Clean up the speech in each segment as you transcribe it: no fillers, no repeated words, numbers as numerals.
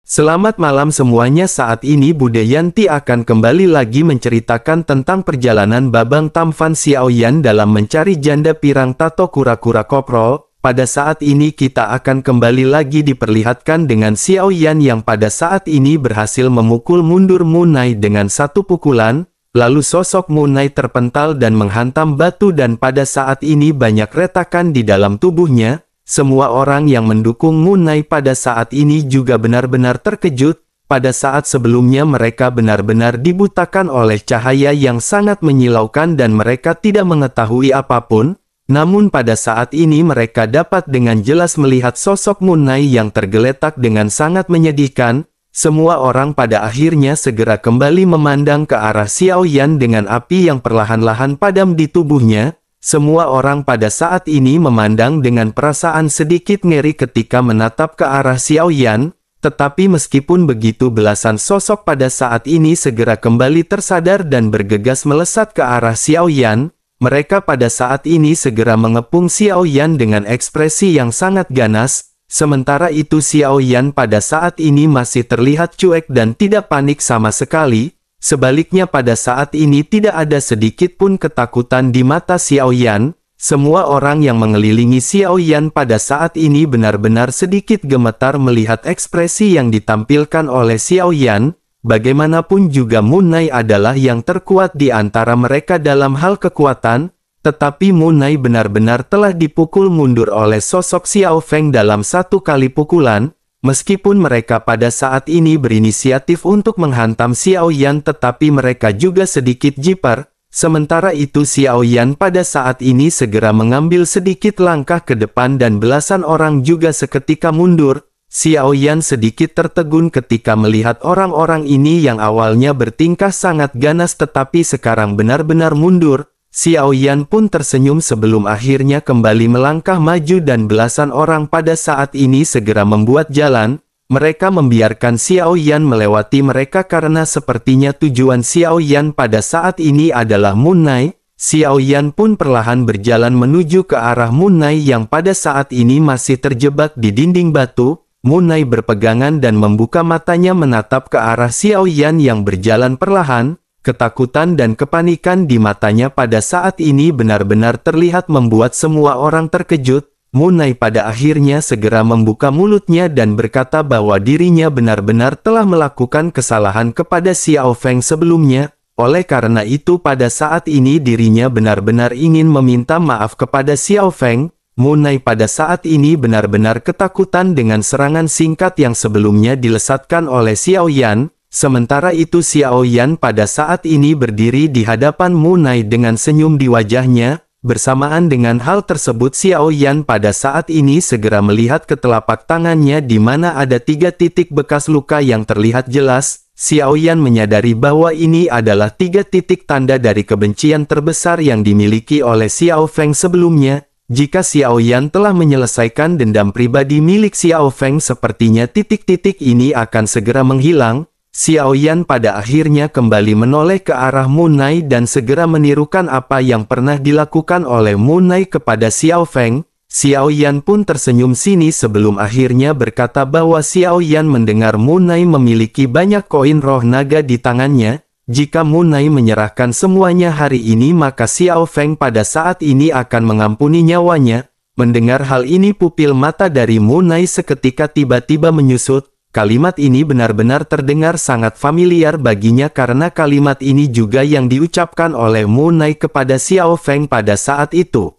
Selamat malam semuanya, saat ini Bude Yanti akan kembali lagi menceritakan tentang perjalanan Babang Tampan Xiaoyan dalam mencari janda pirang tato kura-kura koprol. Pada saat ini kita akan kembali lagi diperlihatkan dengan Xiaoyan yang pada saat ini berhasil memukul mundur Munai dengan satu pukulan, lalu sosok Munai terpental dan menghantam batu dan pada saat ini banyak retakan di dalam tubuhnya. Semua orang yang mendukung Munai pada saat ini juga benar-benar terkejut. Pada saat sebelumnya mereka benar-benar dibutakan oleh cahaya yang sangat menyilaukan dan mereka tidak mengetahui apapun. Namun pada saat ini mereka dapat dengan jelas melihat sosok Munai yang tergeletak dengan sangat menyedihkan. Semua orang pada akhirnya segera kembali memandang ke arah Xiaoyan dengan api yang perlahan-lahan padam di tubuhnya. Semua orang pada saat ini memandang dengan perasaan sedikit ngeri ketika menatap ke arah Xiaoyan, tetapi meskipun begitu belasan sosok pada saat ini segera kembali tersadar dan bergegas melesat ke arah Xiaoyan. Mereka pada saat ini segera mengepung Xiaoyan dengan ekspresi yang sangat ganas, sementara itu Xiaoyan pada saat ini masih terlihat cuek dan tidak panik sama sekali. Sebaliknya pada saat ini tidak ada sedikit pun ketakutan di mata Xiaoyan. Semua orang yang mengelilingi Xiaoyan pada saat ini benar-benar sedikit gemetar melihat ekspresi yang ditampilkan oleh Xiaoyan. Bagaimanapun juga Munai adalah yang terkuat di antara mereka dalam hal kekuatan, tetapi Munai benar-benar telah dipukul mundur oleh sosok Xiao Feng dalam satu kali pukulan. Meskipun mereka pada saat ini berinisiatif untuk menghantam Xiaoyan tetapi mereka juga sedikit jiper. Sementara itu Xiaoyan pada saat ini segera mengambil sedikit langkah ke depan dan belasan orang juga seketika mundur. Xiaoyan sedikit tertegun ketika melihat orang-orang ini yang awalnya bertingkah sangat ganas tetapi sekarang benar-benar mundur. Xiaoyan pun tersenyum sebelum akhirnya kembali melangkah maju dan belasan orang pada saat ini segera membuat jalan. Mereka membiarkan Xiaoyan melewati mereka karena sepertinya tujuan Xiaoyan pada saat ini adalah Munai. Xiaoyan pun perlahan berjalan menuju ke arah Munai yang pada saat ini masih terjebak di dinding batu. Munai berpegangan dan membuka matanya menatap ke arah Xiaoyan yang berjalan perlahan. Ketakutan dan kepanikan di matanya pada saat ini benar-benar terlihat membuat semua orang terkejut. Munai pada akhirnya segera membuka mulutnya dan berkata bahwa dirinya benar-benar telah melakukan kesalahan kepada Xiao Feng sebelumnya. Oleh karena itu pada saat ini dirinya benar-benar ingin meminta maaf kepada Xiao Feng. Munai pada saat ini benar-benar ketakutan dengan serangan singkat yang sebelumnya dilesatkan oleh Xiaoyan. Sementara itu Xiaoyan pada saat ini berdiri di hadapan Munai dengan senyum di wajahnya. Bersamaan dengan hal tersebut Xiaoyan pada saat ini segera melihat ke telapak tangannya di mana ada 3 titik bekas luka yang terlihat jelas. Xiaoyan menyadari bahwa ini adalah 3 titik tanda dari kebencian terbesar yang dimiliki oleh Xiao Feng sebelumnya. Jika Xiaoyan telah menyelesaikan dendam pribadi milik Xiao Feng sepertinya titik-titik ini akan segera menghilang. Xiaoyan pada akhirnya kembali menoleh ke arah Munai dan segera menirukan apa yang pernah dilakukan oleh Munai kepada Xiao Feng. Xiaoyan pun tersenyum sinis sebelum akhirnya berkata bahwa Xiaoyan mendengar Munai memiliki banyak koin roh naga di tangannya. Jika Munai menyerahkan semuanya hari ini maka Xiao Feng pada saat ini akan mengampuni nyawanya. Mendengar hal ini pupil mata dari Munai seketika tiba-tiba menyusut. Kalimat ini benar-benar terdengar sangat familiar baginya karena kalimat ini juga yang diucapkan oleh Munai kepada Xiao Feng pada saat itu.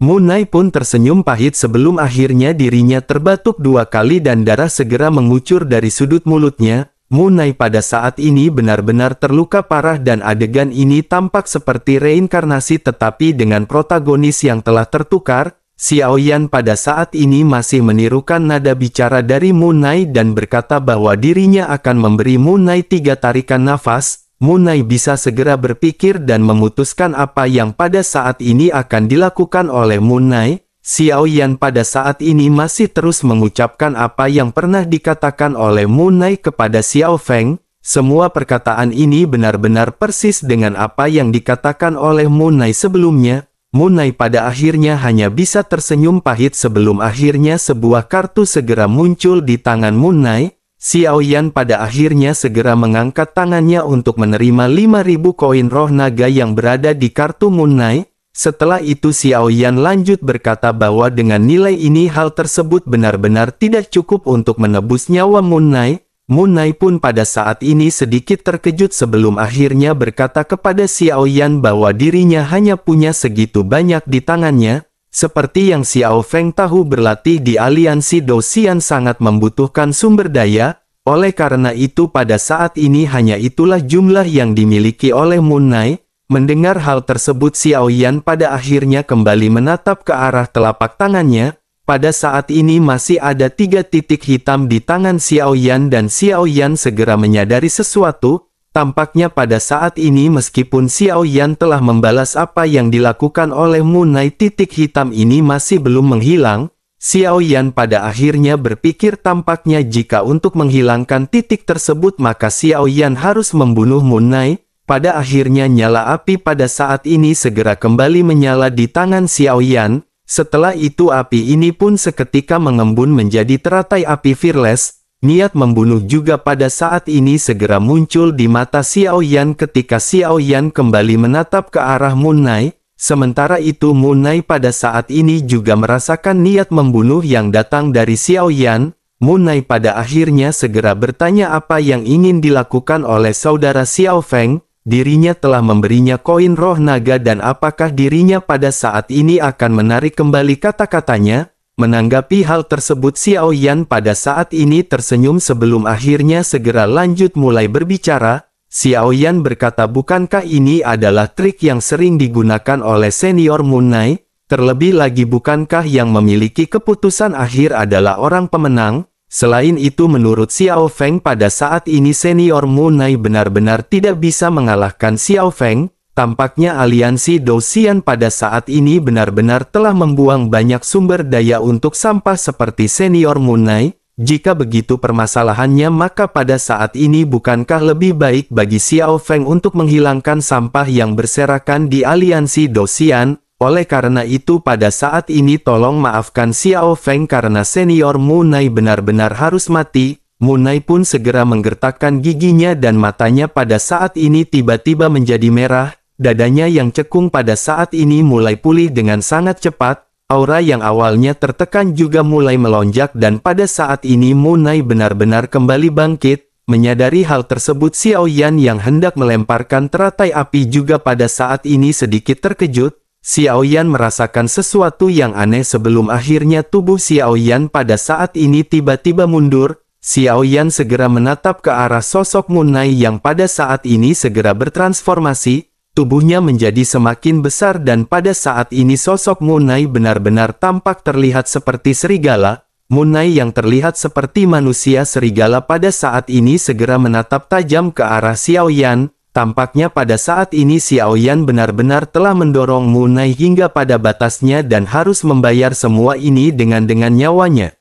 Munai pun tersenyum pahit sebelum akhirnya dirinya terbatuk 2 kali dan darah segera mengucur dari sudut mulutnya. Munai pada saat ini benar-benar terluka parah dan adegan ini tampak seperti reinkarnasi tetapi dengan protagonis yang telah tertukar. Xiaoyan pada saat ini masih menirukan nada bicara dari Munai dan berkata bahwa dirinya akan memberi Munai 3 tarikan nafas. Munai bisa segera berpikir dan memutuskan apa yang pada saat ini akan dilakukan oleh Munai. Xiaoyan pada saat ini masih terus mengucapkan apa yang pernah dikatakan oleh Munai kepada Xiao Feng. Semua perkataan ini benar-benar persis dengan apa yang dikatakan oleh Munai sebelumnya. Munai pada akhirnya hanya bisa tersenyum pahit sebelum akhirnya sebuah kartu segera muncul di tangan Munai. Xiao Yan pada akhirnya segera mengangkat tangannya untuk menerima 5.000 koin roh naga yang berada di kartu Moon Knight. Setelah itu Xiao Yan lanjut berkata bahwa dengan nilai ini hal tersebut benar-benar tidak cukup untuk menebus nyawa Moon Knight. Moon Knight pun pada saat ini sedikit terkejut sebelum akhirnya berkata kepada Xiao Yan bahwa dirinya hanya punya segitu banyak di tangannya. Seperti yang Xiao Feng tahu, berlatih di aliansi Dou-Xian sangat membutuhkan sumber daya, oleh karena itu pada saat ini hanya itulah jumlah yang dimiliki oleh Moon Knight. Mendengar hal tersebut Xiao Yan pada akhirnya kembali menatap ke arah telapak tangannya. Pada saat ini masih ada 3 titik hitam di tangan Xiao Yan dan Xiao Yan segera menyadari sesuatu. Tampaknya pada saat ini meskipun Xiao Yan telah membalas apa yang dilakukan oleh Moon Knight, titik hitam ini masih belum menghilang. Xiao Yan pada akhirnya berpikir tampaknya jika untuk menghilangkan titik tersebut maka Xiao Yan harus membunuh Moon Knight. Pada akhirnya nyala api pada saat ini segera kembali menyala di tangan Xiao Yan. Setelah itu api ini pun seketika mengembun menjadi teratai api fearless. Niat membunuh juga pada saat ini segera muncul di mata Xiao Yan ketika Xiao Yan kembali menatap ke arah Moon Knight. Sementara itu Moon Knight pada saat ini juga merasakan niat membunuh yang datang dari Xiao Yan. Moon Knight pada akhirnya segera bertanya apa yang ingin dilakukan oleh saudara Xiao Feng. Dirinya telah memberinya koin roh naga dan apakah dirinya pada saat ini akan menarik kembali kata-katanya? Menanggapi hal tersebut Xiao Yan pada saat ini tersenyum sebelum akhirnya segera lanjut mulai berbicara. Xiao Yan berkata, bukankah ini adalah trik yang sering digunakan oleh senior Moon Knight? Terlebih lagi bukankah yang memiliki keputusan akhir adalah orang pemenang? Selain itu menurut Xiao Feng pada saat ini senior Moon Knight benar-benar tidak bisa mengalahkan Xiao Feng. Tampaknya aliansi Dou-Xian pada saat ini benar-benar telah membuang banyak sumber daya untuk sampah seperti senior Moon Knight. Jika begitu permasalahannya maka pada saat ini bukankah lebih baik bagi Xiao Feng untuk menghilangkan sampah yang berserakan di aliansi Dou-Xian? Oleh karena itu pada saat ini tolong maafkan Xiao Feng karena senior Moon Knight benar-benar harus mati. Moon Knight pun segera menggertakkan giginya dan matanya pada saat ini tiba-tiba menjadi merah. Dadanya yang cekung pada saat ini mulai pulih dengan sangat cepat. Aura yang awalnya tertekan juga mulai melonjak dan pada saat ini Moon Knight benar-benar kembali bangkit. Menyadari hal tersebut Xiao Yan yang hendak melemparkan teratai api juga pada saat ini sedikit terkejut. Xiao Yan merasakan sesuatu yang aneh sebelum akhirnya tubuh Xiao Yan pada saat ini tiba-tiba mundur. Xiao Yan segera menatap ke arah sosok Moon Knight yang pada saat ini segera bertransformasi. Tubuhnya menjadi semakin besar dan pada saat ini sosok Moon Knight benar-benar tampak terlihat seperti serigala. Moon Knight yang terlihat seperti manusia serigala pada saat ini segera menatap tajam ke arah Xiao Yan. Tampaknya pada saat ini Xiao Yan benar-benar telah mendorong Moon Knight hingga pada batasnya dan harus membayar semua ini dengan nyawanya.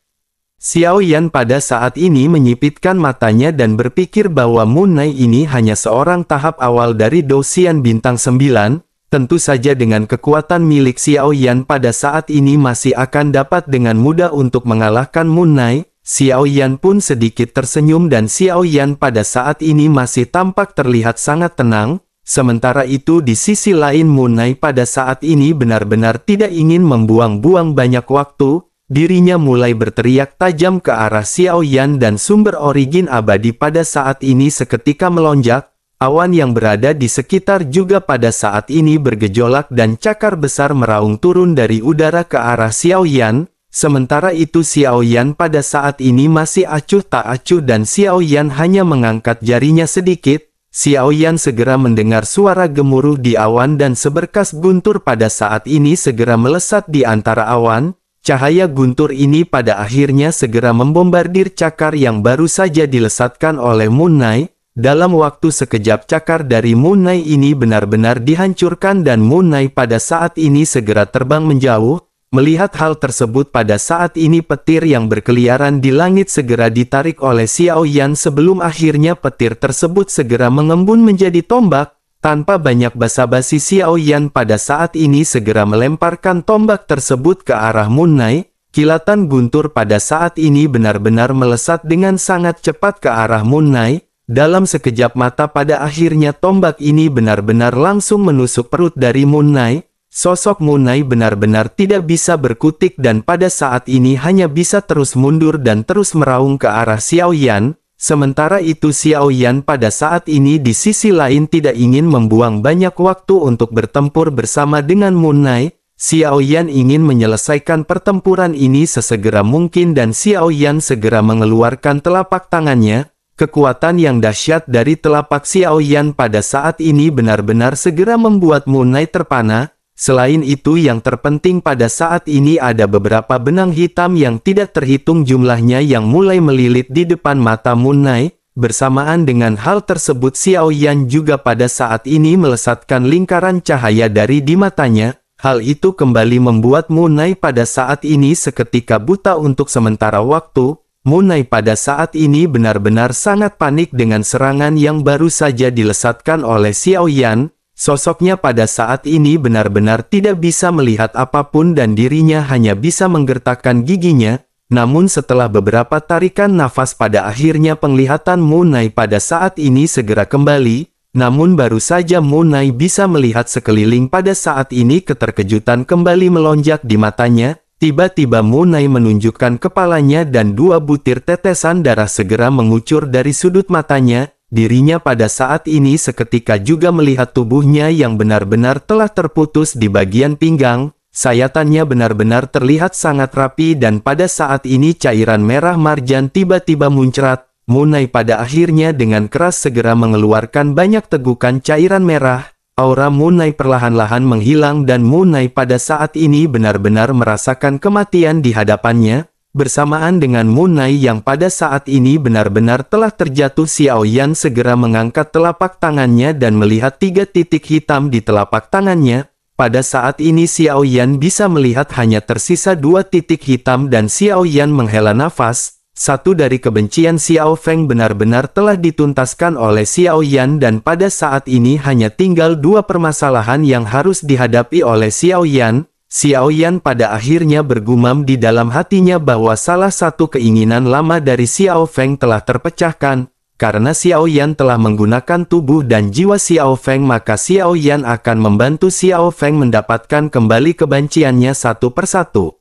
Xiao Yan pada saat ini menyipitkan matanya dan berpikir bahwa Moon Knight ini hanya seorang tahap awal dari Dou-Xian bintang 9. Tentu saja dengan kekuatan milik Xiao Yan pada saat ini masih akan dapat dengan mudah untuk mengalahkan Moon Knight. Xiao Yan pun sedikit tersenyum dan Xiao Yan pada saat ini masih tampak terlihat sangat tenang. Sementara itu di sisi lain Moon Knight pada saat ini benar-benar tidak ingin membuang-buang banyak waktu. Dirinya mulai berteriak tajam ke arah Xiao Yan dan sumber origin abadi pada saat ini seketika melonjak. Awan yang berada di sekitar juga pada saat ini bergejolak dan cakar besar meraung turun dari udara ke arah Xiao Yan. Sementara itu Xiao Yan pada saat ini masih acuh tak acuh dan Xiao Yan hanya mengangkat jarinya sedikit. Xiao Yan segera mendengar suara gemuruh di awan dan seberkas guntur pada saat ini segera melesat di antara awan. Cahaya guntur ini pada akhirnya segera membombardir cakar yang baru saja dilesatkan oleh Moon Knight. Dalam waktu sekejap cakar dari Moon Knight ini benar-benar dihancurkan dan Moon Knight pada saat ini segera terbang menjauh. Melihat hal tersebut pada saat ini petir yang berkeliaran di langit segera ditarik oleh Xiao Yan sebelum akhirnya petir tersebut segera mengembun menjadi tombak. Tanpa banyak basa-basi Xiao Yan pada saat ini segera melemparkan tombak tersebut ke arah Moon Knight. kilatan guntur pada saat ini benar-benar melesat dengan sangat cepat ke arah Moon Knight. Dalam sekejap mata pada akhirnya tombak ini benar-benar langsung menusuk perut dari Moon Knight. Sosok Moon Knight benar-benar tidak bisa berkutik dan pada saat ini hanya bisa terus mundur dan terus meraung ke arah Xiao Yan. Sementara itu Xiao Yan pada saat ini di sisi lain tidak ingin membuang banyak waktu untuk bertempur bersama dengan Moon Knight. Xiao Yan ingin menyelesaikan pertempuran ini sesegera mungkin dan Xiao Yan segera mengeluarkan telapak tangannya. Kekuatan yang dahsyat dari telapak Xiao Yan pada saat ini benar-benar segera membuat Moon Knight terpana. Selain itu yang terpenting pada saat ini ada beberapa benang hitam yang tidak terhitung jumlahnya yang mulai melilit di depan mata Moon Knight. Bersamaan dengan hal tersebut Xiao Yan juga pada saat ini melesatkan lingkaran cahaya dari di matanya. Hal itu kembali membuat Moon Knight pada saat ini seketika buta untuk sementara waktu. Moon Knight pada saat ini benar-benar sangat panik dengan serangan yang baru saja dilesatkan oleh Xiao Yan. Sosoknya pada saat ini benar-benar tidak bisa melihat apapun dan dirinya hanya bisa menggertakkan giginya. Namun setelah beberapa tarikan nafas pada akhirnya penglihatan Moon Knight pada saat ini segera kembali. Namun baru saja Moon Knight bisa melihat sekeliling pada saat ini keterkejutan kembali melonjak di matanya. Tiba-tiba Moon Knight menunjukkan kepalanya dan dua butir tetesan darah segera mengucur dari sudut matanya. Dirinya pada saat ini seketika juga melihat tubuhnya yang benar-benar telah terputus di bagian pinggang. Sayatannya benar-benar terlihat sangat rapi dan pada saat ini cairan merah marjan tiba-tiba muncrat. Moon Knight pada akhirnya dengan keras segera mengeluarkan banyak tegukan cairan merah. Aura Moon Knight perlahan-lahan menghilang dan Moon Knight pada saat ini benar-benar merasakan kematian di hadapannya. Bersamaan dengan Moon Knight yang pada saat ini benar-benar telah terjatuh, Xiao Yan segera mengangkat telapak tangannya dan melihat 3 titik hitam di telapak tangannya. Pada saat ini Xiao Yan bisa melihat hanya tersisa 2 titik hitam dan Xiao Yan menghela nafas. Satu dari kebencian Xiao Feng benar-benar telah dituntaskan oleh Xiao Yan dan pada saat ini hanya tinggal 2 permasalahan yang harus dihadapi oleh Xiao Yan. Xiao Yan pada akhirnya bergumam di dalam hatinya bahwa salah satu keinginan lama dari Xiao Feng telah terpecahkan. Karena Xiao Yan telah menggunakan tubuh dan jiwa Xiao Feng maka Xiao Yan akan membantu Xiao Feng mendapatkan kembali kebenciannya satu persatu.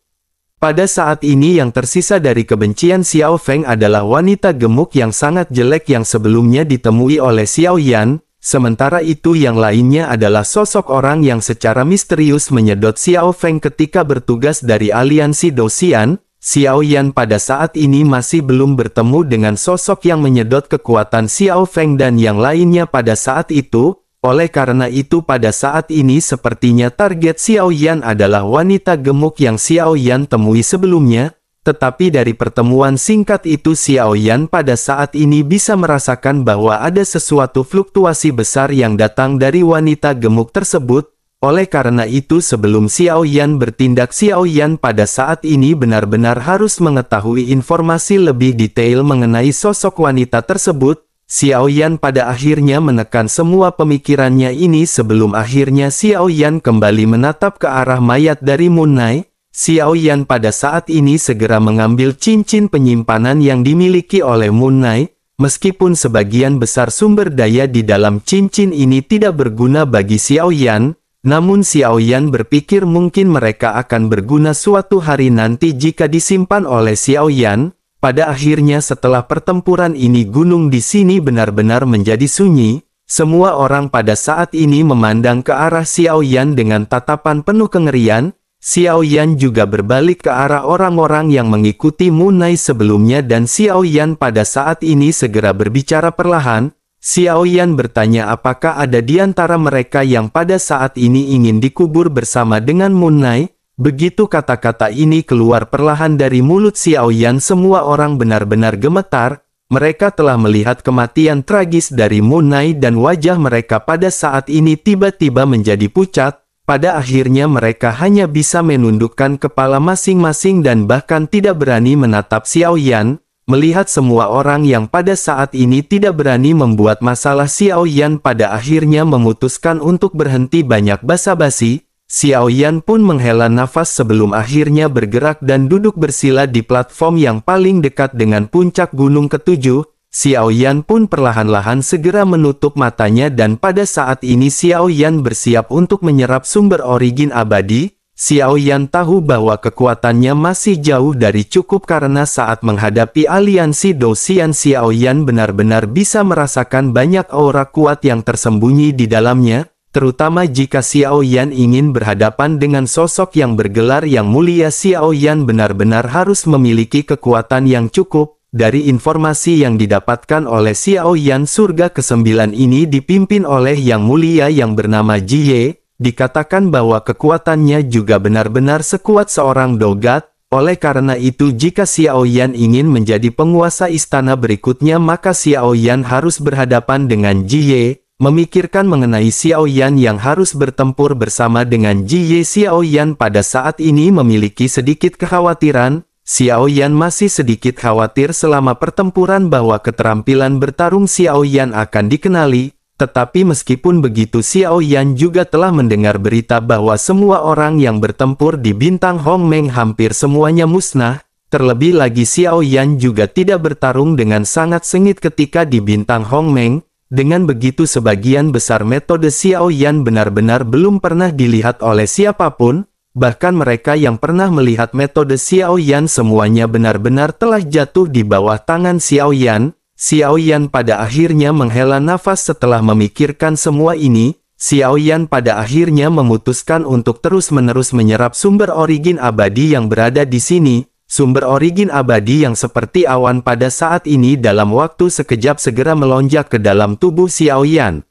Pada saat ini yang tersisa dari kebencian Xiao Feng adalah wanita gemuk yang sangat jelek yang sebelumnya ditemui oleh Xiao Yan. Sementara itu yang lainnya adalah sosok orang yang secara misterius menyedot Xiao Feng ketika bertugas dari aliansi Dosian. Xiao Yan pada saat ini masih belum bertemu dengan sosok yang menyedot kekuatan Xiao Feng dan yang lainnya pada saat itu. Oleh karena itu pada saat ini sepertinya target Xiao Yan adalah wanita gemuk yang Xiao Yan temui sebelumnya. Tetapi dari pertemuan singkat itu Xiao Yan pada saat ini bisa merasakan bahwa ada sesuatu fluktuasi besar yang datang dari wanita gemuk tersebut. Oleh karena itu sebelum Xiao Yan bertindak Xiao Yan pada saat ini benar-benar harus mengetahui informasi lebih detail mengenai sosok wanita tersebut. Xiao Yan pada akhirnya menekan semua pemikirannya ini sebelum akhirnya Xiao Yan kembali menatap ke arah mayat dari Moon Knight. Xiao Yan pada saat ini segera mengambil cincin penyimpanan yang dimiliki oleh Moon Knight. Meskipun sebagian besar sumber daya di dalam cincin ini tidak berguna bagi Xiao Yan, namun Xiao Yan berpikir mungkin mereka akan berguna suatu hari nanti jika disimpan oleh Xiao Yan. Pada akhirnya setelah pertempuran ini gunung di sini benar-benar menjadi sunyi. Semua orang pada saat ini memandang ke arah Xiao Yan dengan tatapan penuh kengerian. Xiao Yan juga berbalik ke arah orang-orang yang mengikuti Moon Knight sebelumnya dan Xiao Yan pada saat ini segera berbicara perlahan. Xiao Yan bertanya apakah ada di antara mereka yang pada saat ini ingin dikubur bersama dengan Moon Knight. Begitu kata-kata ini keluar perlahan dari mulut Xiao Yan semua orang benar-benar gemetar. Mereka telah melihat kematian tragis dari Moon Knight dan wajah mereka pada saat ini tiba-tiba menjadi pucat. Pada akhirnya mereka hanya bisa menundukkan kepala masing-masing dan bahkan tidak berani menatap Xiao Yan. Melihat semua orang yang pada saat ini tidak berani membuat masalah Xiao Yan pada akhirnya memutuskan untuk berhenti banyak basa-basi. Xiao Yan pun menghela nafas sebelum akhirnya bergerak dan duduk bersila di platform yang paling dekat dengan puncak gunung ketujuh. Xiao Yan pun perlahan-lahan segera menutup matanya dan pada saat ini Xiao Yan bersiap untuk menyerap sumber origin abadi. Xiao Yan tahu bahwa kekuatannya masih jauh dari cukup karena saat menghadapi aliansi Dou-Xian, Xiao Yan benar-benar bisa merasakan banyak aura kuat yang tersembunyi di dalamnya. Terutama jika Xiao Yan ingin berhadapan dengan sosok yang bergelar yang mulia, Xiao Yan benar-benar harus memiliki kekuatan yang cukup. Dari informasi yang didapatkan oleh Xiao Yan, surga ke-9 ini dipimpin oleh yang mulia yang bernama Jie. Dikatakan bahwa kekuatannya juga benar-benar sekuat seorang dogat. Oleh karena itu jika Xiao Yan ingin menjadi penguasa istana berikutnya, maka Xiao Yan harus berhadapan dengan Jie. Memikirkan mengenai Xiao Yan yang harus bertempur bersama dengan Jie, Xiao Yan pada saat ini memiliki sedikit kekhawatiran. Xiao Yan masih sedikit khawatir selama pertempuran bahwa keterampilan bertarung Xiao Yan akan dikenali. Tetapi meskipun begitu, Xiao Yan juga telah mendengar berita bahwa semua orang yang bertempur di bintang Hongmeng hampir semuanya musnah. Terlebih lagi Xiao Yan juga tidak bertarung dengan sangat sengit ketika di bintang Hongmeng. Dengan begitu sebagian besar metode Xiao Yan benar-benar belum pernah dilihat oleh siapapun, bahkan mereka yang pernah melihat metode Xiao Yan semuanya benar-benar telah jatuh di bawah tangan Xiao Yan. Xiao Yan pada akhirnya menghela nafas setelah memikirkan semua ini. Xiao Yan pada akhirnya memutuskan untuk terus-menerus menyerap sumber origin abadi yang berada di sini. Sumber origin abadi yang seperti awan pada saat ini dalam waktu sekejap segera melonjak ke dalam tubuh Xiao Yan.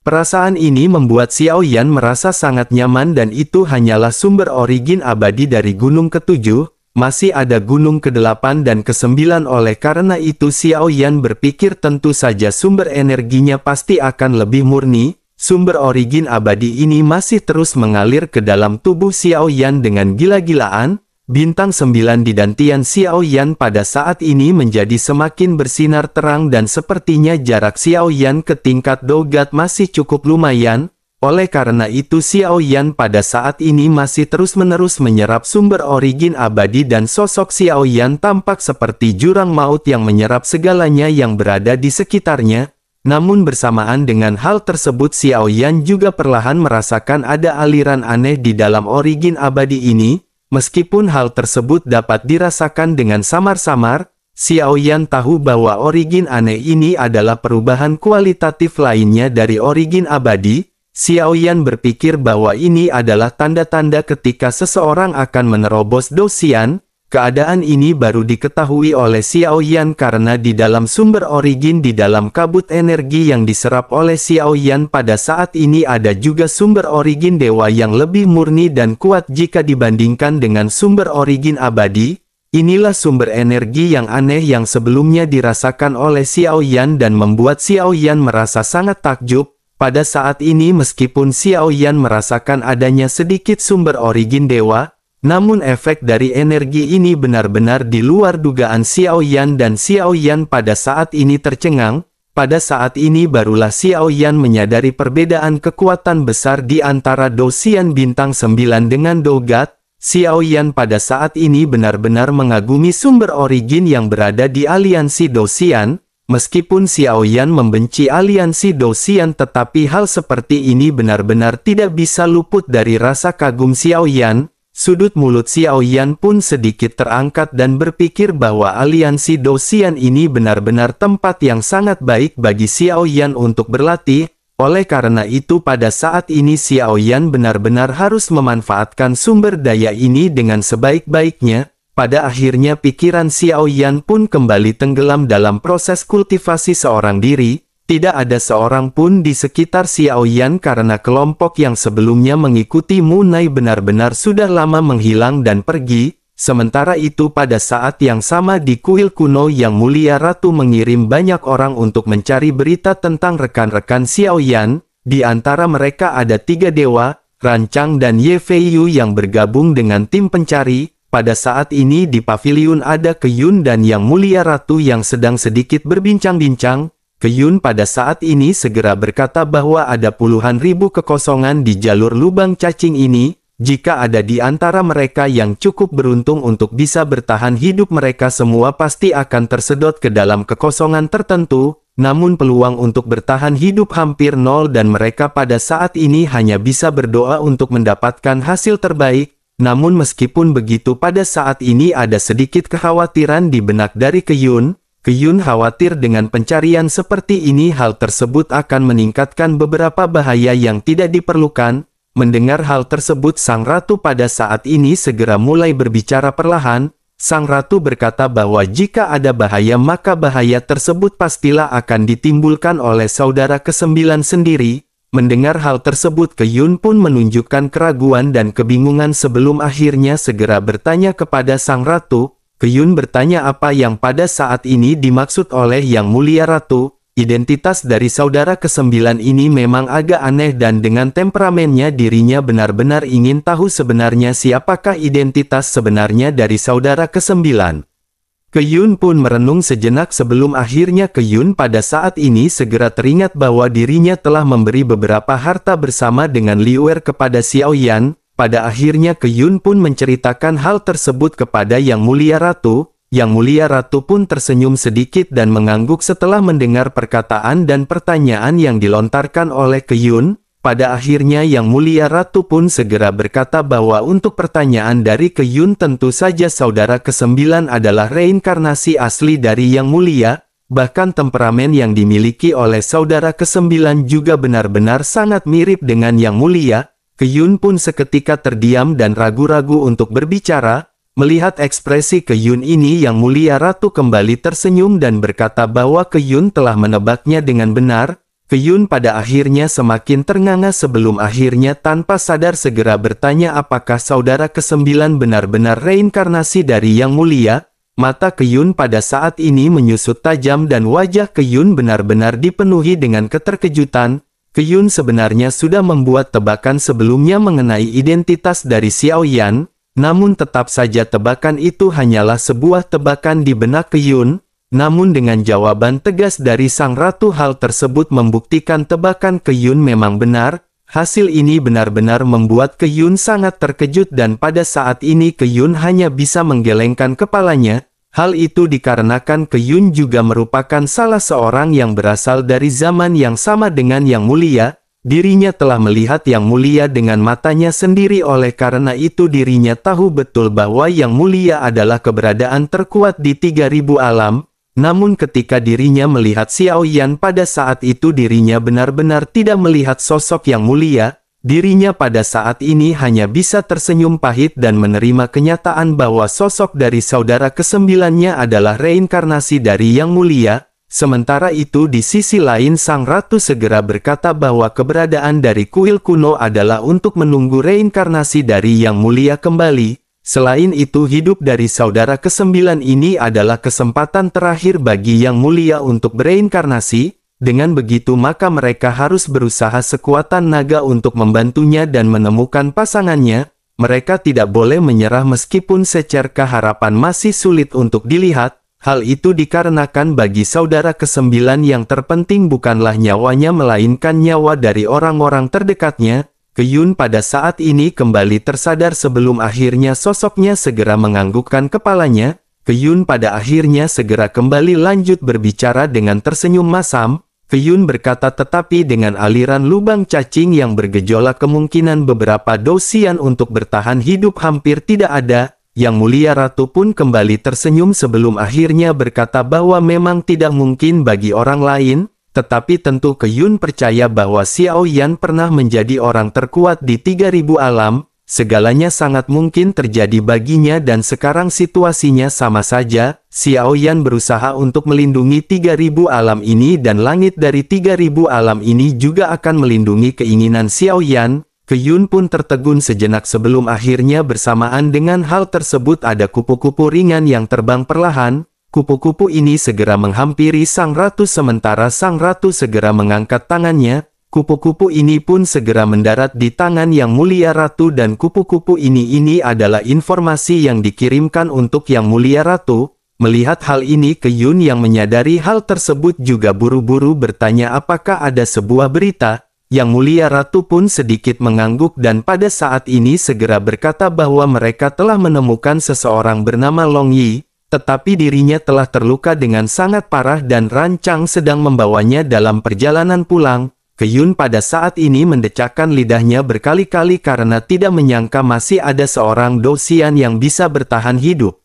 Perasaan ini membuat Xiao Yan merasa sangat nyaman dan itu hanyalah sumber origin abadi dari gunung ke-7, masih ada gunung ke-8 dan ke-9. Oleh karena itu Xiao Yan berpikir tentu saja sumber energinya pasti akan lebih murni. Sumber origin abadi ini masih terus mengalir ke dalam tubuh Xiao Yan dengan gila-gilaan. Bintang 9 di dantian Xiao Yan pada saat ini menjadi semakin bersinar terang dan sepertinya jarak Xiao Yan ke tingkat dogat masih cukup lumayan. Oleh karena itu Xiao Yan pada saat ini masih terus-menerus menyerap sumber origin abadi dan sosok Xiao Yan tampak seperti jurang maut yang menyerap segalanya yang berada di sekitarnya. Namun bersamaan dengan hal tersebut Xiao Yan juga perlahan merasakan ada aliran aneh di dalam origin abadi ini. Meskipun hal tersebut dapat dirasakan dengan samar-samar, Xiao Yan tahu bahwa origin aneh ini adalah perubahan kualitatif lainnya dari origin abadi. Xiao Yan berpikir bahwa ini adalah tanda-tanda ketika seseorang akan menerobos Dou-Xian. Keadaan ini baru diketahui oleh Xiao Yan karena di dalam sumber origin di dalam kabut energi yang diserap oleh Xiao Yan pada saat ini ada juga sumber origin dewa yang lebih murni dan kuat jika dibandingkan dengan sumber origin abadi. Inilah sumber energi yang aneh yang sebelumnya dirasakan oleh Xiao Yan dan membuat Xiao Yan merasa sangat takjub. Pada saat ini meskipun Xiao Yan merasakan adanya sedikit sumber origin dewa, namun efek dari energi ini benar-benar di luar dugaan Xiao Yan dan Xiao Yan pada saat ini tercengang. Pada saat ini barulah Xiao Yan menyadari perbedaan kekuatan besar di antara Dou-Xian bintang 9 dengan Dogat. Xiao Yan pada saat ini benar-benar mengagumi sumber origin yang berada di aliansi Dou-Xian. Meskipun Xiao Yan membenci aliansi Dou-Xian, tetapi hal seperti ini benar-benar tidak bisa luput dari rasa kagum Xiao Yan. Sudut mulut Xiao Yan pun sedikit terangkat dan berpikir bahwa aliansi Dou-Xian ini benar-benar tempat yang sangat baik bagi Xiao Yan untuk berlatih. Oleh karena itu pada saat ini Xiao Yan benar-benar harus memanfaatkan sumber daya ini dengan sebaik-baiknya. Pada akhirnya pikiran Xiao Yan pun kembali tenggelam dalam proses kultivasi seorang diri. Tidak ada seorang pun di sekitar Xiao Yan karena kelompok yang sebelumnya mengikuti Munai benar-benar sudah lama menghilang dan pergi. Sementara itu pada saat yang sama di kuil kuno yang mulia Ratu mengirim banyak orang untuk mencari berita tentang rekan-rekan Xiao Yan. Di antara mereka ada 3 dewa, Rancang dan Ye Feiyu yang bergabung dengan tim pencari. Pada saat ini di paviliun ada Keyun dan Yang Mulia Ratu yang sedang sedikit berbincang-bincang. Keyun pada saat ini segera berkata bahwa ada puluhan ribu kekosongan di jalur lubang cacing ini. Jika ada di antara mereka yang cukup beruntung untuk bisa bertahan hidup, mereka semua pasti akan tersedot ke dalam kekosongan tertentu. Namun peluang untuk bertahan hidup hampir nol dan mereka pada saat ini hanya bisa berdoa untuk mendapatkan hasil terbaik. Namun meskipun begitu, pada saat ini ada sedikit kekhawatiran di benak dari Keyun. Keyun khawatir dengan pencarian seperti ini hal tersebut akan meningkatkan beberapa bahaya yang tidak diperlukan. Mendengar hal tersebut, Sang Ratu pada saat ini segera mulai berbicara perlahan. Sang Ratu berkata bahwa jika ada bahaya maka bahaya tersebut pastilah akan ditimbulkan oleh saudara ke-9 sendiri. Mendengar hal tersebut, Keyun pun menunjukkan keraguan dan kebingungan sebelum akhirnya segera bertanya kepada Sang Ratu. Keyun bertanya apa yang pada saat ini dimaksud oleh Yang Mulia Ratu. Identitas dari saudara ke-9 ini memang agak aneh dan dengan temperamennya dirinya benar-benar ingin tahu sebenarnya siapakah identitas sebenarnya dari saudara ke-9. Keyun pun merenung sejenak sebelum akhirnya Keyun pada saat ini segera teringat bahwa dirinya telah memberi beberapa harta bersama dengan Liuer kepada Xiaoyan. Pada akhirnya Keyun pun menceritakan hal tersebut kepada Yang Mulia Ratu. Yang Mulia Ratu pun tersenyum sedikit dan mengangguk setelah mendengar perkataan dan pertanyaan yang dilontarkan oleh Keyun. Pada akhirnya Yang Mulia Ratu pun segera berkata bahwa untuk pertanyaan dari Keyun, tentu saja saudara ke-9 adalah reinkarnasi asli dari Yang Mulia. Bahkan temperamen yang dimiliki oleh saudara ke-9 juga benar-benar sangat mirip dengan Yang Mulia. Keyun pun seketika terdiam dan ragu-ragu untuk berbicara. Melihat ekspresi Keyun ini, Yang Mulia Ratu kembali tersenyum dan berkata bahwa Keyun telah menebaknya dengan benar. Keyun pada akhirnya semakin ternganga sebelum akhirnya tanpa sadar segera bertanya apakah saudara ke-9 benar-benar reinkarnasi dari Yang Mulia. Mata Keyun pada saat ini menyusut tajam dan wajah Keyun benar-benar dipenuhi dengan keterkejutan. Keyun sebenarnya sudah membuat tebakan sebelumnya mengenai identitas dari Xiaoyan, namun tetap saja tebakan itu hanyalah sebuah tebakan di benak Keyun. Namun dengan jawaban tegas dari Sang Ratu, hal tersebut membuktikan tebakan Keyun memang benar. Hasil ini benar-benar membuat Keyun sangat terkejut dan pada saat ini Keyun hanya bisa menggelengkan kepalanya. Hal itu dikarenakan Keyun juga merupakan salah seorang yang berasal dari zaman yang sama dengan Yang Mulia. Dirinya telah melihat Yang Mulia dengan matanya sendiri, oleh karena itu dirinya tahu betul bahwa Yang Mulia adalah keberadaan terkuat di 3000 alam. Namun ketika dirinya melihat Xiaoyan pada saat itu dirinya benar-benar tidak melihat sosok Yang Mulia. Dirinya pada saat ini hanya bisa tersenyum pahit dan menerima kenyataan bahwa sosok dari saudara ke-9-nya adalah reinkarnasi dari Yang Mulia. Sementara itu di sisi lain Sang Ratu segera berkata bahwa keberadaan dari kuil kuno adalah untuk menunggu reinkarnasi dari Yang Mulia kembali. Selain itu hidup dari saudara ke-9 ini adalah kesempatan terakhir bagi Yang Mulia untuk bereinkarnasi. Dengan begitu maka mereka harus berusaha sekuatan naga untuk membantunya dan menemukan pasangannya. Mereka tidak boleh menyerah meskipun secerkah harapan masih sulit untuk dilihat. Hal itu dikarenakan bagi saudara ke-9 yang terpenting bukanlah nyawanya melainkan nyawa dari orang-orang terdekatnya. Keyun pada saat ini kembali tersadar sebelum akhirnya sosoknya segera menganggukkan kepalanya. Keyun pada akhirnya segera kembali lanjut berbicara dengan tersenyum masam. Keyun berkata, tetapi dengan aliran lubang cacing yang bergejolak kemungkinan beberapa dosian untuk bertahan hidup hampir tidak ada. Yang Mulia Ratu pun kembali tersenyum sebelum akhirnya berkata bahwa memang tidak mungkin bagi orang lain, tetapi tentu Keyun percaya bahwa Xiaoyan pernah menjadi orang terkuat di 3000 alam. Segalanya sangat mungkin terjadi baginya dan sekarang situasinya sama saja. Xiaoyan berusaha untuk melindungi 3000 alam ini dan langit dari 3000 alam ini juga akan melindungi keinginan Xiaoyan. Keyun pun tertegun sejenak sebelum akhirnya bersamaan dengan hal tersebut ada kupu-kupu ringan yang terbang perlahan. Kupu-kupu ini segera menghampiri Sang Ratu sementara Sang Ratu segera mengangkat tangannya. Kupu-kupu ini pun segera mendarat di tangan Yang Mulia Ratu dan kupu-kupu ini adalah informasi yang dikirimkan untuk Yang Mulia Ratu. Melihat hal ini, Keyun yang menyadari hal tersebut juga buru-buru bertanya apakah ada sebuah berita. Yang Mulia Ratu pun sedikit mengangguk dan pada saat ini segera berkata bahwa mereka telah menemukan seseorang bernama Long Yi, tetapi dirinya telah terluka dengan sangat parah dan rancang sedang membawanya dalam perjalanan pulang. Keyun pada saat ini mendecakkan lidahnya berkali-kali karena tidak menyangka masih ada seorang dosian yang bisa bertahan hidup.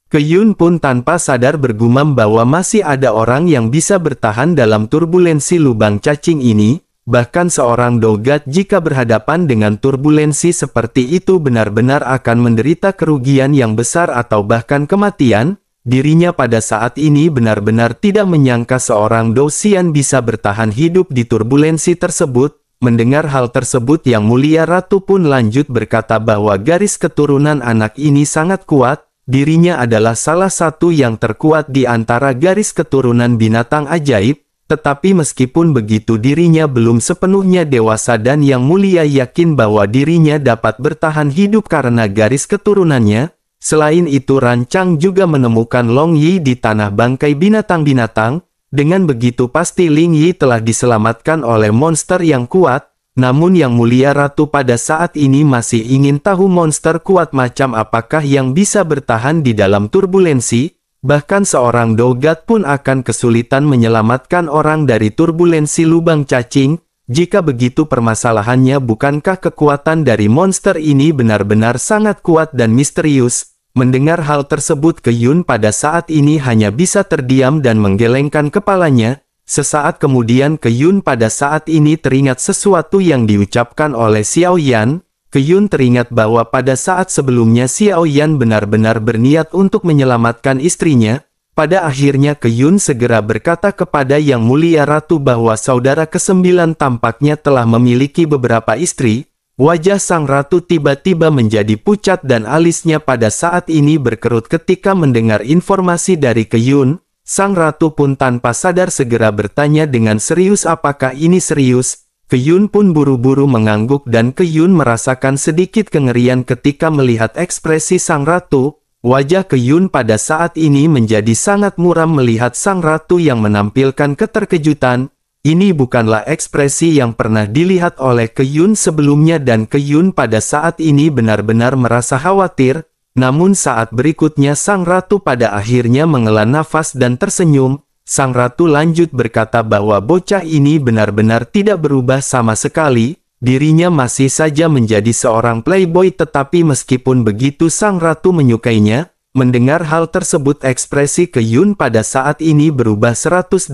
Keyun pun tanpa sadar bergumam bahwa masih ada orang yang bisa bertahan dalam turbulensi lubang cacing ini, bahkan seorang dogat jika berhadapan dengan turbulensi seperti itu benar-benar akan menderita kerugian yang besar atau bahkan kematian. Dirinya pada saat ini benar-benar tidak menyangka seorang dosian bisa bertahan hidup di turbulensi tersebut. Mendengar hal tersebut, Yang Mulia Ratu pun lanjut berkata bahwa garis keturunan anak ini sangat kuat. Dirinya adalah salah satu yang terkuat di antara garis keturunan binatang ajaib, tetapi meskipun begitu dirinya belum sepenuhnya dewasa dan Yang Mulia yakin bahwa dirinya dapat bertahan hidup karena garis keturunannya. Selain itu Rancang juga menemukan Long Yi di tanah bangkai binatang-binatang. Dengan begitu pasti Ling Yi telah diselamatkan oleh monster yang kuat. Namun Yang Mulia Ratu pada saat ini masih ingin tahu monster kuat macam apakah yang bisa bertahan di dalam turbulensi. Bahkan seorang dogat pun akan kesulitan menyelamatkan orang dari turbulensi lubang cacing. Jika begitu permasalahannya, bukankah kekuatan dari monster ini benar-benar sangat kuat dan misterius? Mendengar hal tersebut, Keyun pada saat ini hanya bisa terdiam dan menggelengkan kepalanya. Sesaat kemudian Keyun pada saat ini teringat sesuatu yang diucapkan oleh Xiao Yan. Keyun teringat bahwa pada saat sebelumnya Xiao Yan benar-benar berniat untuk menyelamatkan istrinya. Pada akhirnya Keyun segera berkata kepada Yang Mulia Ratu bahwa saudara ke-9 tampaknya telah memiliki beberapa istri. Wajah sang ratu tiba-tiba menjadi pucat dan alisnya pada saat ini berkerut ketika mendengar informasi dari Keyun. Sang ratu pun tanpa sadar segera bertanya dengan serius, apakah ini serius? Keyun pun buru-buru mengangguk dan Keyun merasakan sedikit kengerian ketika melihat ekspresi sang ratu. Wajah Keyun pada saat ini menjadi sangat muram melihat sang ratu yang menampilkan keterkejutan. Ini bukanlah ekspresi yang pernah dilihat oleh Keyun sebelumnya dan Keyun pada saat ini benar-benar merasa khawatir. Namun saat berikutnya sang ratu pada akhirnya menghela nafas dan tersenyum. Sang ratu lanjut berkata bahwa bocah ini benar-benar tidak berubah sama sekali. Dirinya masih saja menjadi seorang playboy, tetapi meskipun begitu sang ratu menyukainya. Mendengar hal tersebut ekspresi Keyun pada saat ini berubah 180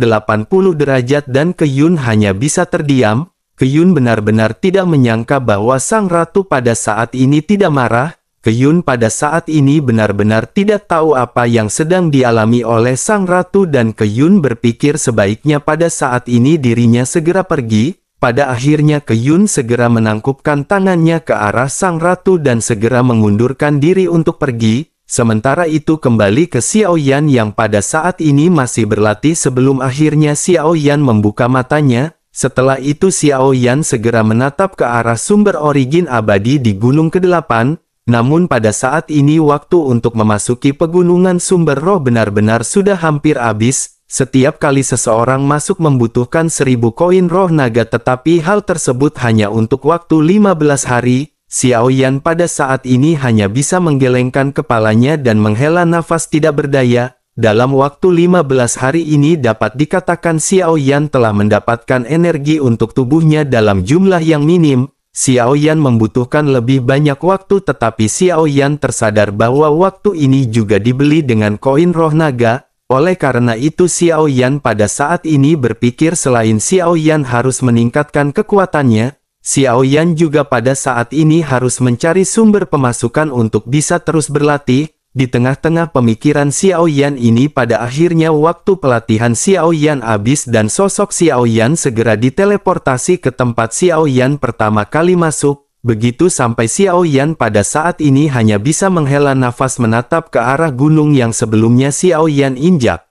derajat dan Keyun hanya bisa terdiam. Keyun benar-benar tidak menyangka bahwa sang ratu pada saat ini tidak marah. Keyun pada saat ini benar-benar tidak tahu apa yang sedang dialami oleh sang ratu dan Keyun berpikir sebaiknya pada saat ini dirinya segera pergi. Pada akhirnya Keyun segera menangkupkan tangannya ke arah sang ratu dan segera mengundurkan diri untuk pergi. Sementara itu kembali ke Xiao Yan yang pada saat ini masih berlatih sebelum akhirnya Xiao Yan membuka matanya. Setelah itu Xiao Yan segera menatap ke arah sumber origin abadi di Gunung ke-8. Namun pada saat ini waktu untuk memasuki pegunungan sumber roh benar-benar sudah hampir habis. Setiap kali seseorang masuk membutuhkan 1000 koin roh naga, tetapi hal tersebut hanya untuk waktu 15 hari. Xiao Yan pada saat ini hanya bisa menggelengkan kepalanya dan menghela nafas tidak berdaya. Dalam waktu 15 hari ini dapat dikatakan Xiao Yan telah mendapatkan energi untuk tubuhnya dalam jumlah yang minim. Xiao Yan membutuhkan lebih banyak waktu, tetapi Xiao Yan tersadar bahwa waktu ini juga dibeli dengan koin roh naga. Oleh karena itu Xiao Yan pada saat ini berpikir selain Xiao Yan harus meningkatkan kekuatannya, Xiao Yan juga pada saat ini harus mencari sumber pemasukan untuk bisa terus berlatih. Di tengah-tengah pemikiran Xiao Yan ini pada akhirnya waktu pelatihan Xiao Yan habis dan sosok Xiao Yan segera diteleportasi ke tempat Xiao Yan pertama kali masuk. Begitu sampai Xiao Yan pada saat ini hanya bisa menghela nafas menatap ke arah gunung yang sebelumnya Xiao Yan injak.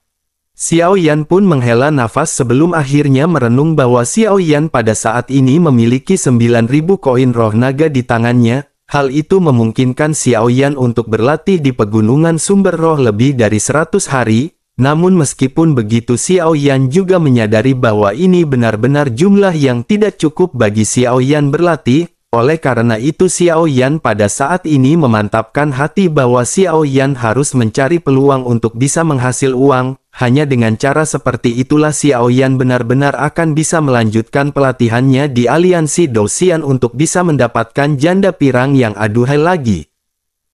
Xiao Yan pun menghela nafas sebelum akhirnya merenung bahwa Xiao Yan pada saat ini memiliki 9000 koin roh naga di tangannya. Hal itu memungkinkan Xiao Yan untuk berlatih di pegunungan sumber roh lebih dari 100 hari, namun meskipun begitu Xiao Yan juga menyadari bahwa ini benar-benar jumlah yang tidak cukup bagi Xiao Yan berlatih, oleh karena itu Xiao Yan pada saat ini memantapkan hati bahwa Xiao Yan harus mencari peluang untuk bisa menghasil uang. Hanya dengan cara seperti itulah Xiao Yan benar-benar akan bisa melanjutkan pelatihannya di aliansi Dou Xian untuk bisa mendapatkan janda pirang yang aduhai lagi.